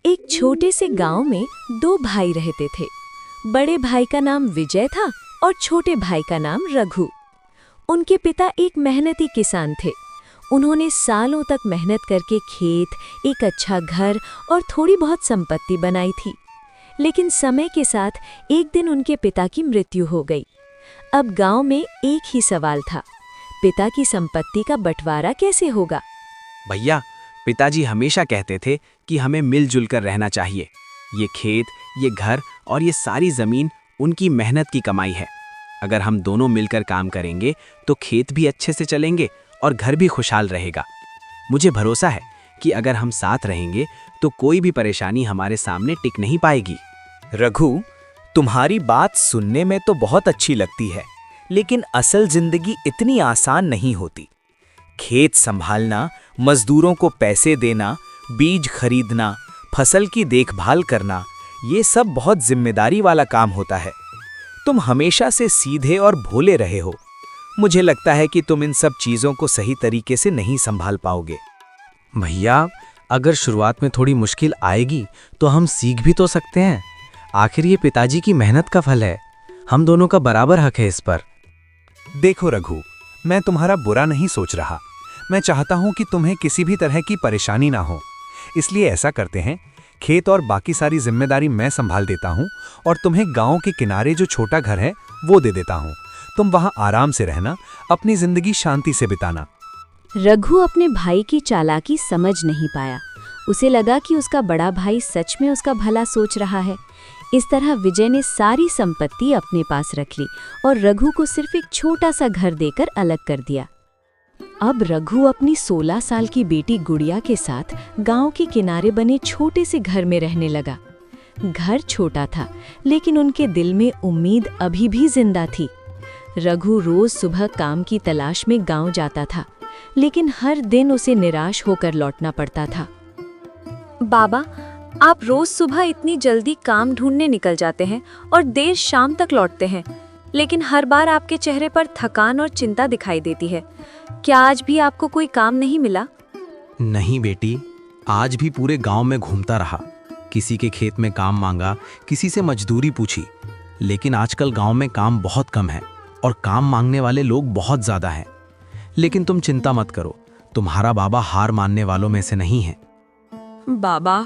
एक छोटे से गांव में दो भाई रहते थे। बड़े भाई का नाम विजय था और छोटे भाई का नाम रघु। उनके पिता एक मेहनती किसान थे। उन्होंने सालों तक मेहनत करके खेत, एक अच्छा घर और थोड़ी बहुत संपत्ति बनाई थी। लेकिन समय के साथ एक दिन उनके पिता की मृत्यु हो गई। अब गांव में एक ही सवाल था, पिता की संपत्ति का बंटवारा कैसे होगा? भैया, पिताजी हमेशा कहते थे कि हमें मिलजुल कर रहना चाहिए। ये खेत, ये घर और ये सारी जमीन उनकी मेहनत की कमाई है। अगर हम दोनों मिलकर काम करेंगे तो खेत भी अच्छे से चलेंगे और घर भी खुशहाल रहेगा। मुझे भरोसा है कि अगर हम साथ रहेंगे तो कोई भी परेशानी हमारे सामने टिक नहीं पाएगी। रघु, तुम्हारी बात सुनने में तो बहुत अच्छी लगती है, लेकिन असल जिंदगी इतनी आसान नहीं होती। खेत संभालना, मजदूरों को पैसे देना, बीज खरीदना, फसल की देखभाल करना, ये सब बहुत जिम्मेदारी वाला काम होता है। तुम हमेशा से सीधे और भोले रहे हो। मुझे लगता है कि तुम इन सब चीजों को सही तरीके से नहीं संभाल पाओगे। भैया, अगर शुरुआत में थोड़ी मुश्किल आएगी तो हम सीख भी तो सकते हैं। आखिर ये पिताजी की मेहनत का फल है। हम दोनों का बराबर हक है इस पर। देखो रघु, मैं तुम्हारा बुरा नहीं सोच रहा। मैं चाहता हूं कि तुम्हें किसी भी तरह की परेशानी ना हो। इसलिए ऐसा करते हैं, खेत और बाकी सारी जिम्मेदारी मैं संभाल देता हूं और तुम्हें गांव के किनारे जो छोटा घर है वो दे देता हूं। तुम वहां आराम से रहना, अपनी जिंदगी शांति से बिताना। रघु अपने भाई की चालाकी समझ नहीं पाया। उसे लगा कि उसका बड़ा भाई सच में उसका भला सोच रहा है। इस तरह विजय ने सारी संपत्ति अपने पास रख ली और रघु को सिर्फ एक छोटा सा घर देकर अलग कर दिया। अब रघु अपनी 16 साल की बेटी गुड़िया के साथ गांव के किनारे बने छोटे से घर में रहने लगा। घर छोटा था, लेकिन उनके दिल में उम्मीद अभी भी जिंदा थी। रघु रोज सुबह काम की तलाश में गांव जाता था, लेकिन हर दिन उसे निराश होकर लौटना पड़ता था। बाबा, आप रोज सुबह इतनी जल्दी काम ढूंढने निकल जाते हैं और देर शाम तक लौटते हैं, लेकिन हर बार आपके चेहरे पर थकान और चिंता दिखाई देती है। क्या आज भी आपको कोई काम नहीं मिला? नहीं बेटी, आज भी पूरे गांव में घूमता रहा। किसी के खेत में काम मांगा, किसी से मजदूरी पूछी। लेकिन आजकल गांव में काम बहुत कम है और काम मांगने वाले लोग बहुत ज्यादा हैं। लेकिन तुम चिंता मत करो, तुम्हारा बाबा हार मानने वालों में से नहीं है। बाबा,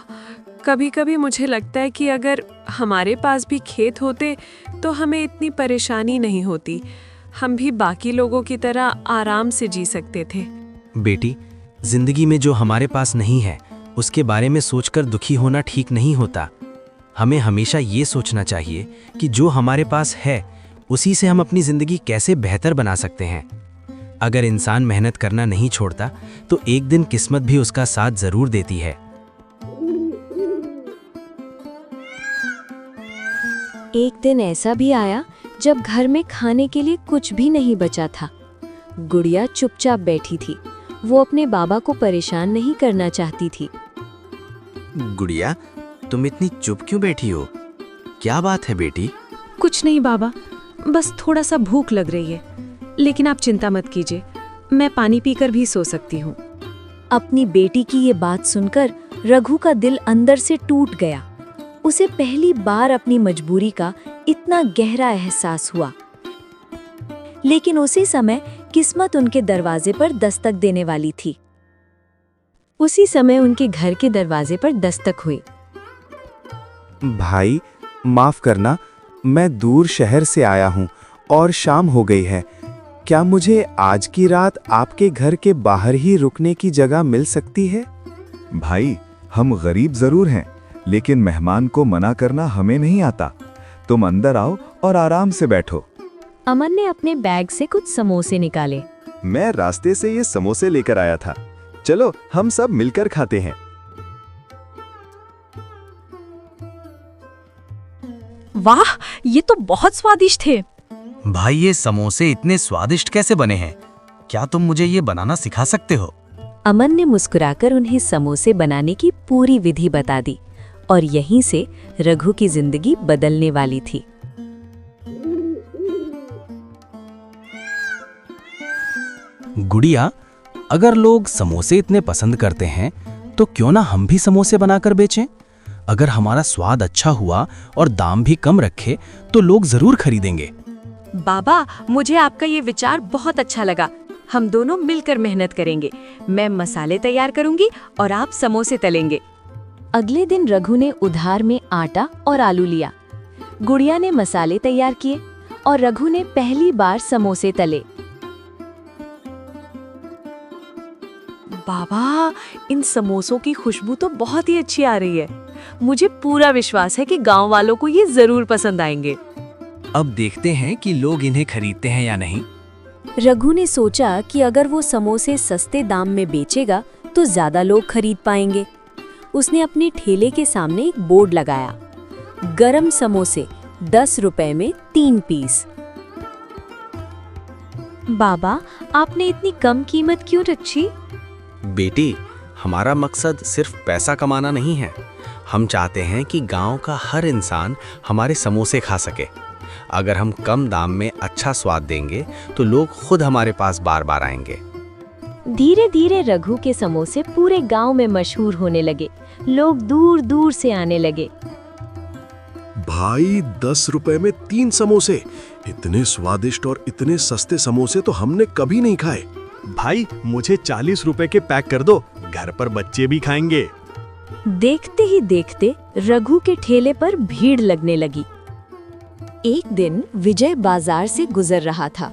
कभी कभी मुझे लगता है कि अगर हमारे पास भी खेत होते तो हमें इतनी परेशानी नहीं होती। हम भी बाकी लोगों की तरह आराम से जी सकते थे। बेटी, जिंदगी में जो हमारे पास नहीं है उसके बारे में सोचकर दुखी होना ठीक नहीं होता। हमें हमेशा ये सोचना चाहिए कि जो हमारे पास है उसी से हम अपनी जिंदगी कैसे बेहतर बना सकते हैं। अगर इंसान मेहनत करना नहीं छोड़ता तो एक दिन किस्मत भी उसका साथ जरूर देती है। एक दिन ऐसा भी आया जब घर में खाने के लिए कुछ भी नहीं बचा था। गुड़िया चुपचाप बैठी थी। वो अपने बाबा को परेशान नहीं करना चाहती थी। गुड़िया, तुम इतनी चुप क्यों बैठी हो? क्या बात है बेटी? कुछ नहीं बाबा, बस थोड़ा सा भूख लग रही है। लेकिन आप चिंता मत कीजिए, मैं पानी पीकर भी सो सकती हूँ। अपनी बेटी की ये बात सुनकर रघु का दिल अंदर से टूट गया। उसे पहली बार अपनी मजबूरी का इतना गहरा एहसास हुआ। लेकिन उसी समय किस्मत उनके दरवाजे पर दस्तक देने वाली थी। उसी समय उनके घर के दरवाजे पर दस्तक हुई। भाई, माफ करना, मैं दूर शहर से आया हूँ और शाम हो गई है। क्या मुझे आज की रात आपके घर के बाहर ही रुकने की जगह मिल सकती है? भाई, हम गरीब जरूर हैं, लेकिन मेहमान को मना करना हमें नहीं आता। तुम अंदर आओ और आराम से बैठो। अमन ने अपने बैग से कुछ समोसे निकाले। मैं रास्ते से ये समोसे लेकर आया था। चलो हम सब मिलकर खाते हैं। वाह, ये तो बहुत स्वादिष्ट थे। भाई, ये समोसे इतने स्वादिष्ट कैसे बने हैं? क्या तुम मुझे ये बनाना सिखा सकते हो? अमन ने मुस्कुराकर उन्हें समोसे बनाने की पूरी विधि बता दी और यहीं से रघु की जिंदगी बदलने वाली थी। गुड़िया, अगर लोग समोसे इतने पसंद करते हैं तो क्यों ना हम भी समोसे बनाकर बेचें? अगर हमारा स्वाद अच्छा हुआ और दाम भी कम रखे तो लोग जरूर खरीदेंगे। बाबा, मुझे आपका ये विचार बहुत अच्छा लगा। हम दोनों मिलकर मेहनत करेंगे। मैं मसाले तैयार करूंगी और आप समोसे तलेंगे। अगले दिन रघु ने उधार में आटा और आलू लिया। गुड़िया ने मसाले तैयार किए और रघु ने पहली बार समोसे तले। बाबा, इन समोसों की खुशबू तो बहुत ही अच्छी आ रही है। मुझे पूरा विश्वास है कि गांव वालों को ये जरूर पसंद आएंगे। अब देखते हैं कि लोग इन्हें खरीदते हैं या नहीं। रघु ने सोचा कि अगर वो समोसे सस्ते दाम में बेचेगा तो ज्यादा लोग खरीद पाएंगे। उसने अपने ठेले के सामने एक बोर्ड लगाया, गरम समोसे 10 रुपए में 3 पीस। बाबा, आपने इतनी कम कीमत क्यों रखी? बेटी, हमारा मकसद सिर्फ पैसा कमाना नहीं है। हम चाहते हैं कि गांव का हर इंसान हमारे समोसे खा सके। अगर हम कम दाम में अच्छा स्वाद देंगे तो लोग खुद हमारे पास बार बार आएंगे। धीरे धीरे रघु के समोसे पूरे गांव में मशहूर होने लगे। लोग दूर दूर से आने लगे। भाई, 10 रुपए में 3 समोसे, इतने स्वादिष्ट और इतने सस्ते समोसे तो हमने कभी नहीं खाए। भाई, मुझे 40 रुपए के पैक कर दो, घर पर बच्चे भी खाएंगे। देखते ही देखते रघु के ठेले पर भीड़ लगने लगी। एक दिन विजय बाजार से गुजर रहा था।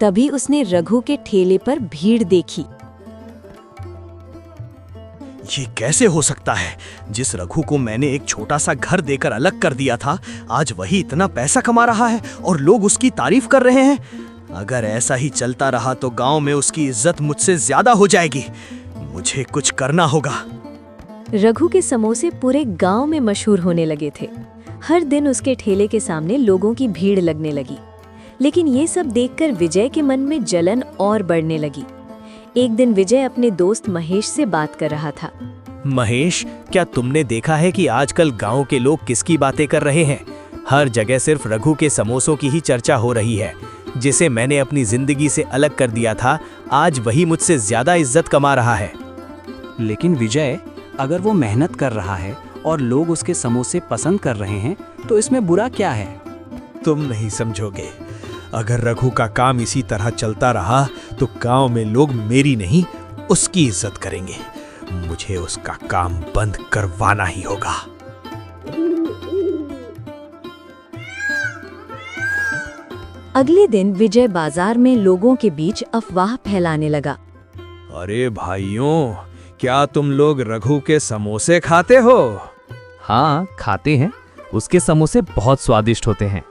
तभी उसने रघु के ठेले पर भीड़ देखी। ये कैसे हो सकता है? जिस रघु को मैंने एक छोटा सा घर देकर अलग कर दिया था, आज वही इतना पैसा कमा रहा है और लोग उसकी तारीफ कर रहे हैं। अगर ऐसा ही चलता रहा तो गांव में उसकी इज्जत मुझसे ज्यादा हो जाएगी। मुझे कुछ करना होगा। रघु के समोसे पूरे गांव में मशहूर होने लगे थे। हर दिन उसके ठेले के सामने लोगों की भीड़ लगने लगी। लेकिन ये सब देखकर विजय के मन में जलन और बढ़ने लगी। एक दिन विजय अपने दोस्त महेश से बात कर रहा था। महेश, क्या तुमने देखा है कि आजकल गांव के लोग किसकी बातें कर रहे हैं? हर जगह सिर्फ रघु के समोसों की ही चर्चा हो रही है। जिसे मैंने अपनी जिंदगी से अलग कर दिया था, आज वही मुझसे ज्यादा इज्जत कमा रहा है। लेकिन विजय, अगर वो मेहनत कर रहा है और लोग उसके समोसे पसंद कर रहे हैं तो इसमें बुरा क्या है? तुम नहीं समझोगे। अगर रघु का काम इसी तरह चलता रहा तो गांव में लोग मेरी नहीं, उसकी इज्जत करेंगे। मुझे उसका काम बंद करवाना ही होगा। अगले दिन विजय बाजार में लोगों के बीच अफवाह फैलाने लगा। अरे भाइयों, क्या तुम लोग रघु के समोसे खाते हो? हाँ, खाते हैं। उसके समोसे बहुत स्वादिष्ट होते हैं।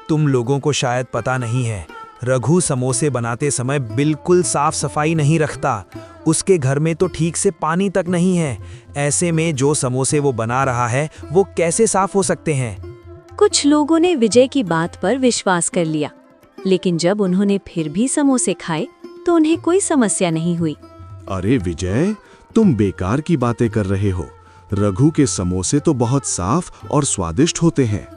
तुम लोगों को शायद पता नहीं है, रघु समोसे बनाते समय बिल्कुल साफ सफाई नहीं रखता। उसके घर में तो ठीक से पानी तक नहीं है। ऐसे में जो समोसे वो बना रहा है वो कैसे साफ हो सकते हैं? कुछ लोगों ने विजय की बात पर विश्वास कर लिया। लेकिन जब उन्होंने फिर भी समोसे खाए तो उन्हें कोई समस्या नहीं हुई। अरे विजय, तुम बेकार की बातें कर रहे हो। रघु के समोसे तो बहुत साफ और स्वादिष्ट होते हैं।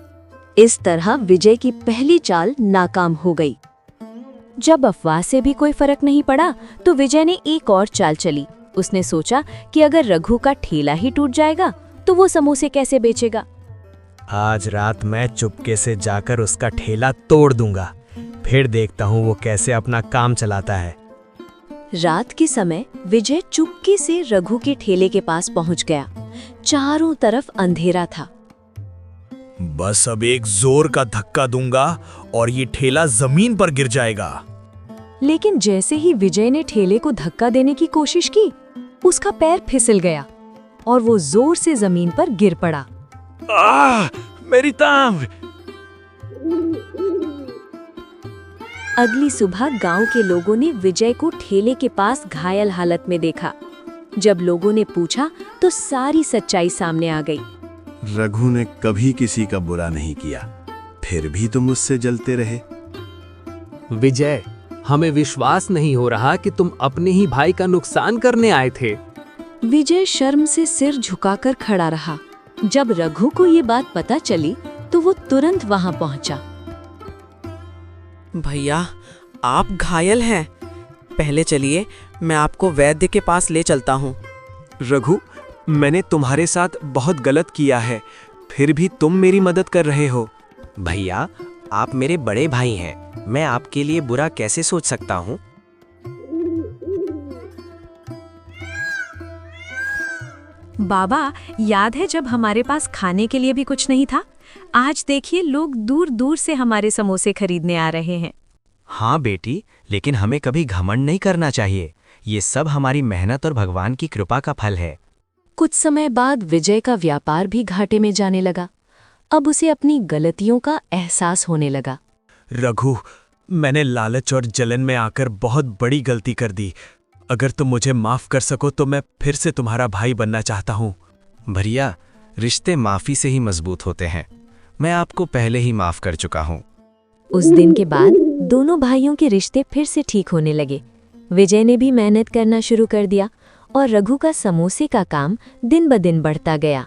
इस तरह विजय की पहली चाल नाकाम हो गई। जब अफवाह से भी कोई फर्क नहीं पड़ा तो विजय ने एक और चाल चली। उसने सोचा कि अगर रघु का ठेला ही टूट जाएगा तो वो समोसे कैसे बेचेगा। आज रात मैं चुपके से जाकर उसका ठेला तोड़ दूंगा, फिर देखता हूँ वो कैसे अपना काम चलाता है। रात के समय विजय चुपके से रघु के ठेले के पास पहुंच गया। चारों तरफ अंधेरा था। बस अब एक जोर का धक्का दूंगा और ये ठेला जमीन पर गिर जाएगा। लेकिन जैसे ही विजय ने ठेले को धक्का देने की कोशिश की, उसका पैर फिसल गया और वो जोर से जमीन पर गिर पड़ा। मेरी टांग! अगली सुबह गांव के लोगों ने विजय को ठेले के पास घायल हालत में देखा। जब लोगों ने पूछा तो सारी सच्चाई सामने आ गई। रघु ने कभी किसी का बुरा नहीं किया, फिर भी तुम उससे जलते रहे। विजय, हमें विश्वास नहीं हो रहा कि तुम अपने ही भाई का नुकसान करने आए थे। विजय शर्म से सिर झुकाकर खड़ा रहा। जब रघु को ये बात पता चली तो वो तुरंत वहां पहुंचा। भैया, आप घायल हैं। पहले चलिए, मैं आपको वैद्य के पास ले चलता हूँ। रघु, मैंने तुम्हारे साथ बहुत गलत किया है, फिर भी तुम मेरी मदद कर रहे हो। भैया, आप मेरे बड़े भाई हैं, मैं आपके लिए बुरा कैसे सोच सकता हूँ? बाबा, याद है जब हमारे पास खाने के लिए भी कुछ नहीं था? आज देखिए लोग दूर दूर से हमारे समोसे खरीदने आ रहे हैं। हाँ बेटी, लेकिन हमें कभी घमंड नहीं करना चाहिए। ये सब हमारी मेहनत और भगवान की कृपा का फल है। कुछ समय बाद विजय का व्यापार भी घाटे में जाने लगा। अब उसे अपनी गलतियों का एहसास होने लगा। रघु, मैंने लालच और जलन में आकर बहुत बड़ी गलती कर दी। अगर तुम मुझे माफ कर सको तो मैं फिर से तुम्हारा भाई बनना चाहता हूँ। भैया, रिश्ते माफी से ही मजबूत होते हैं। मैं आपको पहले ही माफ कर चुका हूँ। उस दिन के बाद दोनों भाइयों के रिश्ते फिर से ठीक होने लगे। विजय ने भी मेहनत करना शुरू कर दिया और रघु का समोसे का काम दिन ब दिन बढ़ता गया।